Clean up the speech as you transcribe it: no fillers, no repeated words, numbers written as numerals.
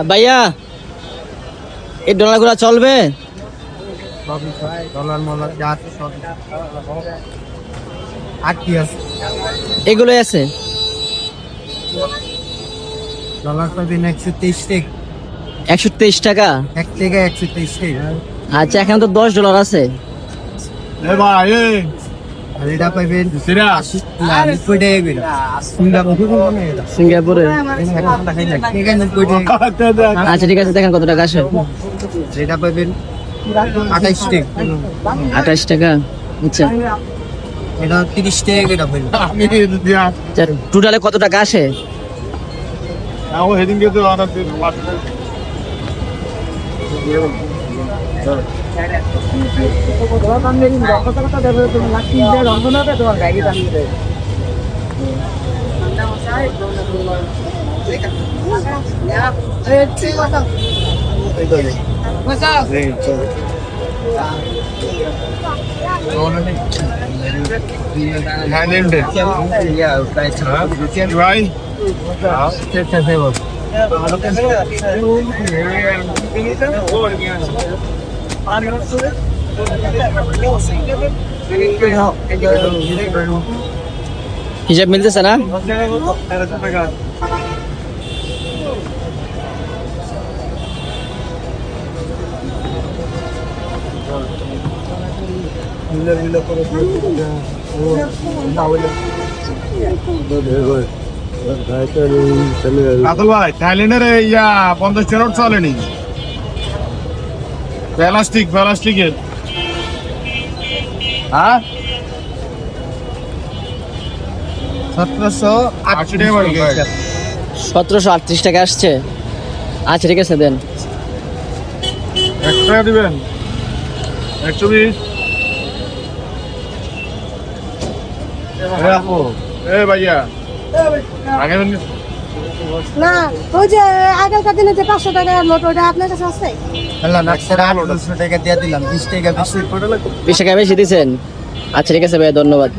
ভাইয়া এই ডলারগুলো চলবে? ডলার মলার যা আছে সব আর কি আছে এগুলোই আছে। ডলার পাবেন 123 টাকা। 123 টাকা? 1 টাকা 123 টাকা। আচ্ছা এখানে তো $10 আছে। আর এটা পাবেন 90 টাকা করে। সিঙ্গাপুরে? টাকা 90 টাকা। আচ্ছা ঠিক আছে, দেখেন কত টাকা আসে। এটা পাবেন 28 টাকা। 28 টাকা? আচ্ছা এটা 30 টাকা করে পাবেন। টোটালে কত টাকা আসে? হিসাব মিলতেছে না? ভাই থাইল্যান্ডের 50 নোট চলেনি প্লাস্টিকের। হ্যাঁ 1780 টাকা করে। 1738 টাকা আসছে। আচ্ছা ঠিক আছে দেন। 100 টাকা দিবেন। 120। ভাইয়া আগে না ওই যে আগেরকার দিনে যে 500 টাকার নোট ওটা আপনার কাছে আছে? না না 800 টাকা দিয়ে দিলাম। 20 টাকা বেশি। 20 টাকা বেশি দিচ্ছেন? আচ্ছা ঠিক আছে ভাই, ধন্যবাদ।